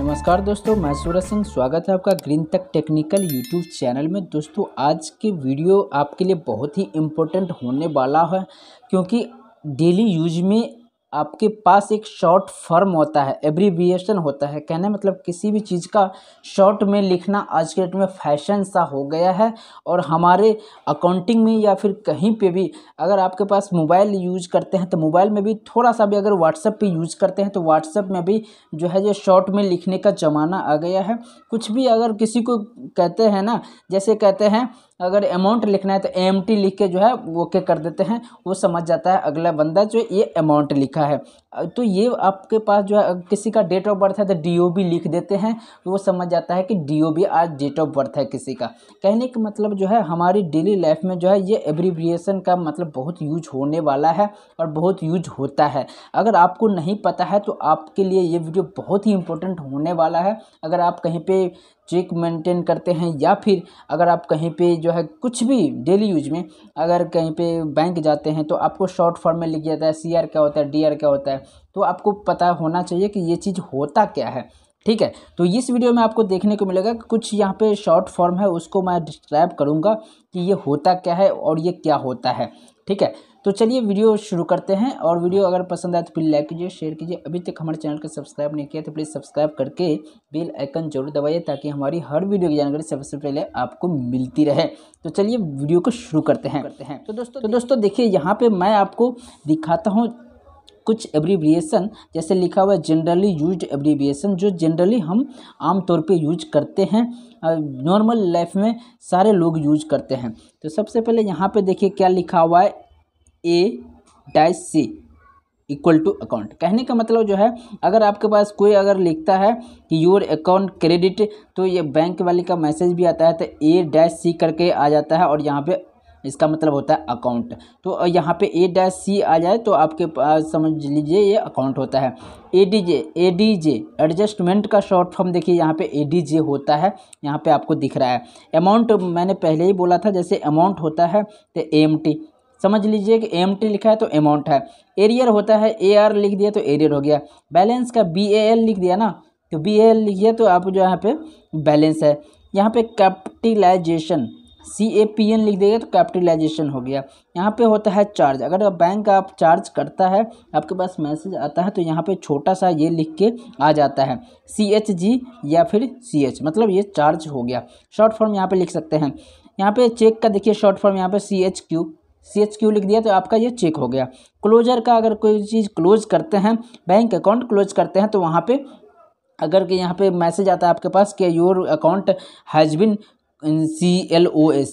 नमस्कार दोस्तों, मैं सूरज सिंह। स्वागत है आपका ग्रीन तक टेक्निकल यूट्यूब चैनल में। दोस्तों, आज की वीडियो आपके लिए बहुत ही इम्पोर्टेंट होने वाला है, क्योंकि डेली यूज में आपके पास एक शॉर्ट फॉर्म होता है, एब्रीविएशन होता है। कहने मतलब किसी भी चीज़ का शॉर्ट में लिखना आज के डेट में फैशन सा हो गया है। और हमारे अकाउंटिंग में या फिर कहीं पे भी अगर आपके पास मोबाइल यूज करते हैं तो मोबाइल में भी थोड़ा सा भी अगर व्हाट्सएप पे यूज करते हैं तो व्हाट्सएप में भी जो है ये शॉर्ट में लिखने का ज़माना आ गया है। कुछ भी अगर किसी को कहते हैं ना, जैसे कहते हैं अगर अमाउंट लिखना है तो AMT लिख के जो है वो क्या कर देते हैं, वो समझ जाता है अगला बंदा जो ये अमाउंट लिखा है। तो ये आपके पास जो है किसी का डेट ऑफ बर्थ है तो DOB लिख देते हैं, तो वो समझ जाता है कि DOB आज डेट ऑफ बर्थ है किसी का। कहने का मतलब जो है हमारी डेली लाइफ में जो है ये एब्रीविएशन का मतलब बहुत यूज होने वाला है और बहुत यूज होता है। अगर आपको नहीं पता है तो आपके लिए ये वीडियो बहुत ही इंपॉर्टेंट होने वाला है। अगर आप कहीं पे चेक मेंटेन करते हैं या फिर अगर आप कहीं पे जो है कुछ भी डेली यूज में अगर कहीं पे बैंक जाते हैं तो आपको शॉर्ट फॉर्म में लिख जाता है CR क्या होता है, DR क्या होता है, तो आपको पता होना चाहिए कि ये चीज़ होता क्या है। ठीक है, तो इस वीडियो में आपको देखने को मिलेगा कि कुछ यहाँ पे शॉर्ट फॉर्म है, उसको मैं डिस्क्राइब करूँगा कि ये होता क्या है और ये क्या होता है। ठीक है, तो चलिए वीडियो शुरू करते हैं। और वीडियो अगर पसंद आए तो प्लीज़ लाइक कीजिए, शेयर कीजिए। अभी तक हमारे चैनल को सब्सक्राइब नहीं किया तो प्लीज़ सब्सक्राइब करके बेल आइकन जरूर दबाइए, ताकि हमारी हर वीडियो की जानकारी सबसे पहले आपको मिलती रहे। तो चलिए वीडियो को शुरू करते हैं। तो दोस्तों देखिए, यहाँ पे मैं आपको दिखाता हूँ कुछ एब्रीविएशन। जैसे लिखा हुआ है जनरली यूज्ड एब्रीविएशन, जो जनरली हम आम तौर पे यूज करते हैं, नॉर्मल लाइफ में सारे लोग यूज करते हैं। तो सबसे पहले यहाँ पे देखिए क्या लिखा हुआ है, A-C इक्वल टू अकाउंट। कहने का मतलब जो है अगर आपके पास कोई अगर लिखता है कि योर अकाउंट क्रेडिट, तो ये बैंक वाले का मैसेज भी आता है तो A-C करके आ जाता है और यहाँ पे इसका मतलब होता है अकाउंट। तो यहाँ पे A-C आ जाए तो आपके पास समझ लीजिए ये अकाउंट होता है। ADJ एडजस्टमेंट का शॉर्ट फॉर्म देखिए, यहाँ पे ADJ होता है, यहाँ पे आपको दिख रहा है। अमाउंट मैंने पहले ही बोला था, जैसे अमाउंट होता है तो AMT समझ लीजिए कि AMT लिखा है तो अमाउंट है। एरियर होता है, AR लिख दिया तो एरियर हो गया। बैलेंस का BAL लिख दिया ना, तो BAL लिखिए तो आप जो यहाँ पे बैलेंस है। यहाँ पे कैपिटलाइजेशन CAPN लिख देगा तो कैपिटलाइजेशन हो गया। यहाँ पे होता है चार्ज। अगर बैंक आप चार्ज करता है, आपके पास मैसेज आता है तो यहाँ पे छोटा सा ये लिख के आ जाता है CHG या फिर CH, मतलब ये चार्ज हो गया। शॉर्ट फॉर्म यहाँ पे लिख सकते हैं। यहाँ पे चेक का देखिए शॉर्ट फॉर्म यहाँ पे CHQ लिख दिया तो आपका ये चेक हो गया। क्लोजर का अगर कोई चीज़ क्लोज करते हैं, बैंक अकाउंट क्लोज करते हैं, तो वहाँ पे अगर कि यहाँ पे मैसेज आता है आपके पास कि your account has been CLOS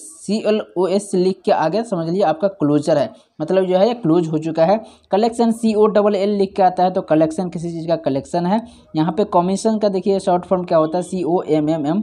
लिख के आ गया, समझ लीजिए आपका क्लोजर है, मतलब जो है ये क्लोज हो चुका है। कलेक्शन COLL लिख के आता है तो कलेक्शन किसी चीज़ का कलेक्शन है। यहाँ पे कमीशन का देखिए शॉर्ट फॉर्म क्या होता है, COMMM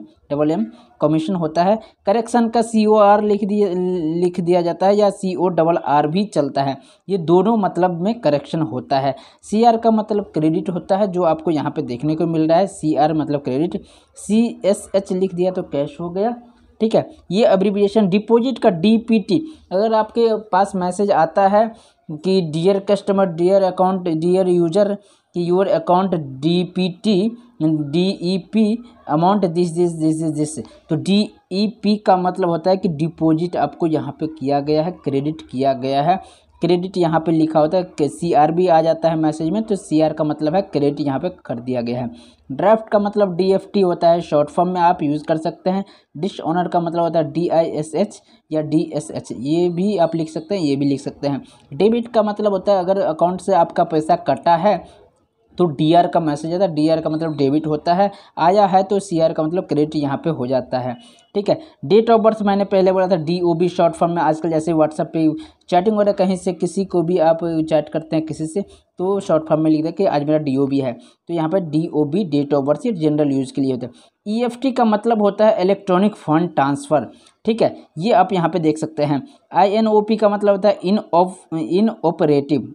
कमीशन होता है। करेक्शन का COR लिख दिया जाता है या CORR भी चलता है। ये दोनों मतलब में करेक्शन होता है। CR का मतलब क्रेडिट होता है, जो आपको यहाँ पे देखने को मिल रहा है। CR मतलब क्रेडिट। CSH लिख दिया तो कैश हो गया। ठीक है, ये एब्रीविएशन। डिपॉजिट का DPT, अगर आपके पास मैसेज आता है कि dear customer, dear account, dear user, कि your account DPT DEP amount this, तो DEP का मतलब होता है कि डिपॉजिट आपको यहाँ पे किया गया है, क्रेडिट किया गया है। क्रेडिट यहाँ पे लिखा होता है कि CR भी आ जाता है मैसेज में, तो CR का मतलब है क्रेडिट यहाँ पे कर दिया गया है। ड्राफ्ट का मतलब DFT होता है, शॉर्ट फॉर्म में आप यूज़ कर सकते हैं। डिश ऑनर का मतलब होता है DISH या DSH, ये भी आप लिख सकते हैं, ये भी लिख सकते हैं। डेबिट का मतलब होता है अगर अकाउंट से आपका पैसा कटा है तो DR का मैसेज आता है, DR का मतलब डेबिट होता है। आया है तो CR का मतलब क्रेडिट यहाँ पे हो जाता है। ठीक है, डेट ऑफ बर्थ मैंने पहले बोला था DOB शॉर्ट फॉर्म में। आजकल जैसे व्हाट्सएप पे चैटिंग वगैरह कहीं से किसी को भी आप चैट करते हैं किसी से, तो शॉर्ट फॉर्म में लिख दे कि आज मेरा DOB है, तो यहाँ पे DOB डेट ऑफ बर्थ, ये जनरल यूज़ के लिए होता है। EFT का मतलब होता है इलेक्ट्रॉनिक फंड ट्रांसफ़र। ठीक है, ये आप यहाँ पे देख सकते हैं। INOP का मतलब होता है इनऑपरेटिव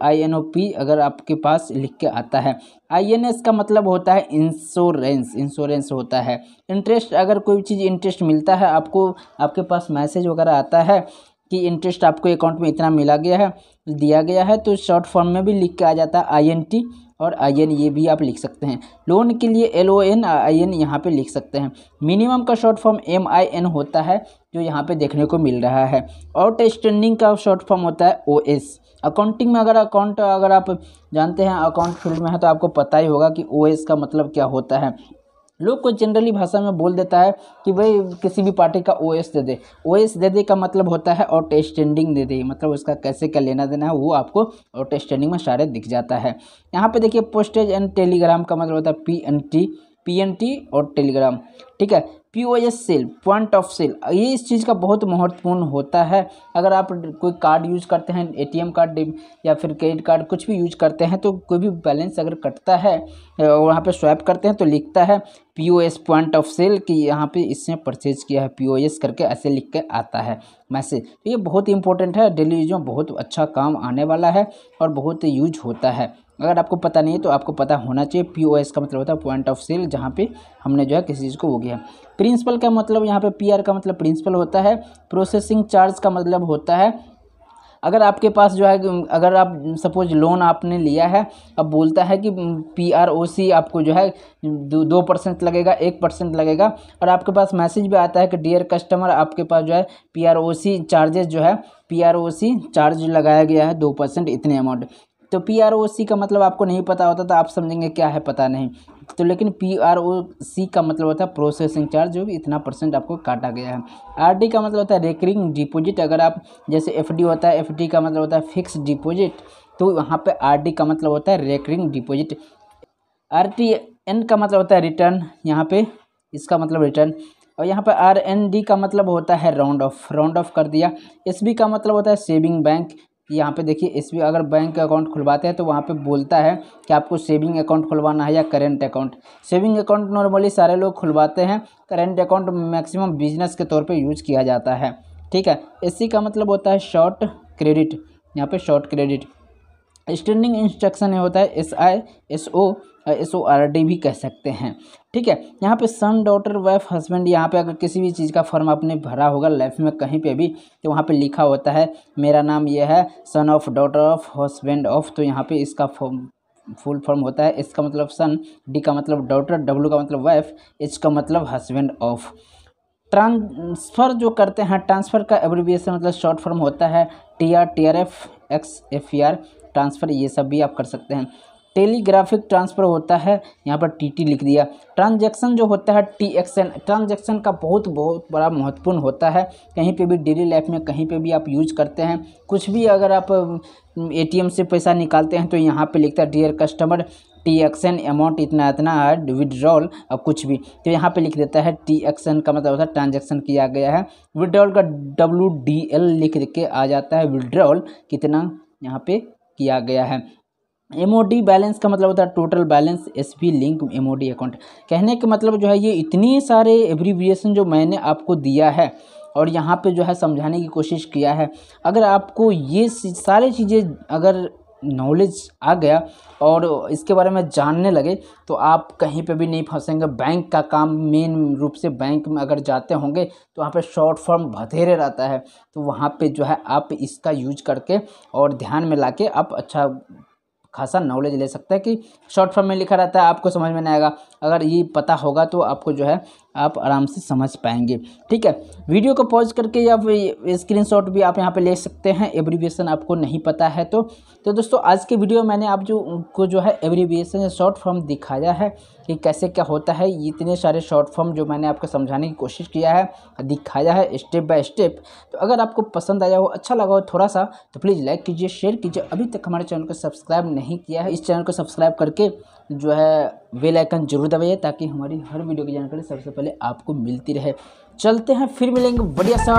INOP अगर आपके पास लिख के आता है। INS का मतलब होता है इंश्योरेंस होता है। इंटरेस्ट, अगर कोई चीज़ इंटरेस्ट मिलता है आपको, आपके पास मैसेज वगैरह आता है कि इंटरेस्ट आपको अकाउंट में इतना मिला गया है, दिया गया है, तो शॉर्ट फॉर्म में भी लिख के आ जाता है INT और IN ये भी आप लिख सकते हैं। लोन के लिए LON IN यहाँ पे लिख सकते हैं। मिनिमम का शॉर्ट फॉर्म MIN होता है जो यहाँ पे देखने को मिल रहा है। आउटस्टैंडिंग का शॉर्ट फॉर्म होता है OS। अकाउंटिंग में अगर आप जानते हैं, अकाउंट फील्ड में है तो आपको पता ही होगा कि OS का मतलब क्या होता है। लोग को जनरली भाषा में बोल देता है कि भाई किसी भी पार्टी का OS दे दे। OS दे दे का मतलब होता है आउटस्टैंडिंग दे दे, मतलब उसका कैसे क्या लेना देना है वो आपको आउटस्टैंडिंग में सारे दिख जाता है। यहाँ पे देखिए पोस्टेज एंड टेलीग्राम का मतलब होता है PNT और टेलीग्राम, ठीक है। POS sale, point of sale, ये इस चीज़ का बहुत महत्वपूर्ण होता है। अगर आप कोई कार्ड यूज करते हैं, ATM कार्ड या फिर क्रेडिट कार्ड कुछ भी यूज करते हैं, तो कोई भी बैलेंस अगर कटता है वहाँ पे स्वैप करते हैं तो लिखता है POS पॉइंट ऑफ सेल कि यहाँ पे इसने परचेज किया है, POS करके ऐसे लिख के आता है मैसेज। तो ये बहुत इंपॉर्टेंट है, डेली यूज में बहुत अच्छा काम आने वाला है और बहुत यूज होता है। अगर आपको पता नहीं है तो आपको पता होना चाहिए। POS का मतलब होता है पॉइंट ऑफ सेल, जहाँ पे हमने जो है किसी चीज़ को हो गया। प्रिंसिपल का मतलब यहाँ पे PR का मतलब प्रिंसिपल होता है। प्रोसेसिंग चार्ज का मतलब होता है अगर आपके पास जो है, अगर आप सपोज लोन आपने लिया है, अब बोलता है कि PROC आपको जो है 2% लगेगा, 1% लगेगा, और आपके पास मैसेज भी आता है कि डियर कस्टमर आपके पास जो है PROC चार्जेस जो है PROC चार्ज लगाया गया है 2% इतने अमाउंट। तो PROC का मतलब आपको नहीं पता होता तो आप समझेंगे क्या है पता नहीं, तो लेकिन PROC का मतलब होता है प्रोसेसिंग चार्ज, जो भी इतना % आपको काटा गया है। RD का मतलब होता है रेकरिंग डिपॉजिट। अगर आप जैसे FD होता है, FD का मतलब होता है फिक्स डिपॉजिट, तो वहाँ पे RD का मतलब होता है रेकरिंग डिपॉजिट। RTN का मतलब होता है रिटर्न, यहाँ पे इसका मतलब रिटर्न। और यहाँ पर RND का मतलब होता है राउंड ऑफ कर दिया। SB का मतलब होता है सेविंग बैंक। यहाँ पे देखिए SB अगर बैंक अकाउंट खुलवाते हैं तो वहाँ पे बोलता है कि आपको सेविंग अकाउंट खुलवाना है या current account. Saving account normally सारे लोग खुलवाते हैं, करेंट अकाउंट मैक्सिमम बिजनेस के तौर पे यूज किया जाता है, ठीक है। SC का मतलब होता है शॉर्ट क्रेडिट, यहाँ पे शॉर्ट क्रेडिट। स्टैंडिंग इंस्ट्रक्शन होता है SORD भी कह सकते हैं, ठीक है। यहाँ पे सन, डॉटर, वाइफ, हस्बैंड, यहाँ पे अगर किसी भी चीज़ का फॉर्म आपने भरा होगा लाइफ में कहीं पे भी, तो वहाँ पे लिखा होता है मेरा नाम ये है, son of, daughter of, husband of, तो यहाँ पे इसका फुल फॉर्म होता है। S का मतलब सन, D का मतलब डॉटर, W का मतलब वाइफ, H का मतलब हस्बैंड ऑफ। ट्रांसफ़र जो करते हैं, ट्रांसफ़र का एब्रिविएशन मतलब शॉर्ट फॉर्म होता है TR, TRF, XFER, ट्रांसफ़र, ये सब भी आप कर सकते हैं। टेलीग्राफिक ट्रांसफ़र होता है, यहाँ पर TT लिख दिया। ट्रांजैक्शन जो होता है TXN, ट्रांजैक्शन का बहुत बड़ा महत्वपूर्ण होता है। कहीं पे भी डेली लाइफ में कहीं पे भी आप यूज करते हैं, कुछ भी अगर आप ATM से पैसा निकालते हैं तो यहाँ पे लिखता है डियर कस्टमर TXN अमाउंट इतना इतना है, विड्रॉल और कुछ भी, तो यहाँ पे लिख देता है TXN का मतलब होता है ट्रांजैक्शन किया गया है। विड्रॉल का WDL लिख के आ जाता है, विड्रॉल कितना यहाँ पे किया गया है। MOD बैलेंस का मतलब होता है total balance, SB link MOD account. कहने का मतलब जो है ये इतने सारे एब्रीविएशन जो मैंने आपको दिया है और यहाँ पे जो है समझाने की कोशिश किया है, अगर आपको ये सारी चीज़ें अगर नॉलेज आ गया और इसके बारे में जानने लगे तो आप कहीं पे भी नहीं फंसेंगे। बैंक का काम मेन रूप से बैंक में अगर जाते होंगे तो वहाँ पे शॉर्ट फॉर्म बथेरे रहता है, तो वहाँ पे जो है आप इसका यूज करके और ध्यान में लाके आप अच्छा खासा नॉलेज ले सकते हैं कि शॉर्ट फॉर्म में लिखा रहता है, आपको समझ में नहीं आएगा। अगर ये पता होगा तो आपको जो है आप आराम से समझ पाएंगे, ठीक है। वीडियो को पॉज करके या स्क्रीनशॉट भी आप यहाँ पे ले सकते हैं, एब्रीविएशन आपको नहीं पता है तो दोस्तों आज के वीडियो मैंने आप जो है एब्रीविएशन या शॉर्ट फॉर्म दिखाया है कि कैसे क्या होता है। इतने सारे शॉर्ट फॉर्म जो मैंने आपको समझाने की कोशिश किया है, दिखाया है स्टेप बाय स्टेप। तो अगर आपको पसंद आया हो, अच्छा लगा हो थोड़ा सा, तो प्लीज़ लाइक कीजिए, शेयर कीजिए। अभी तक हमारे चैनल को सब्सक्राइब नहीं किया है, इस चैनल को सब्सक्राइब करके जो है बेल आइकन जरूर दबाइए ताकि हमारी हर वीडियो की जानकारी सबसे पहले आपको मिलती रहे। चलते हैं, फिर मिलेंगे बढ़िया सा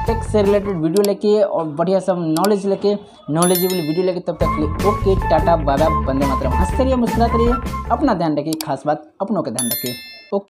टेक से रिलेटेड वीडियो लेके और बढ़िया सा नॉलेजेबल वीडियो लेके। तब तक के लिए okay, Tata, bye bye, Vande Mataram. हंसते रहिए, मुस्कुराते रहिए, अपना ध्यान रखिए, खास बात अपनों का ध्यान रखिए।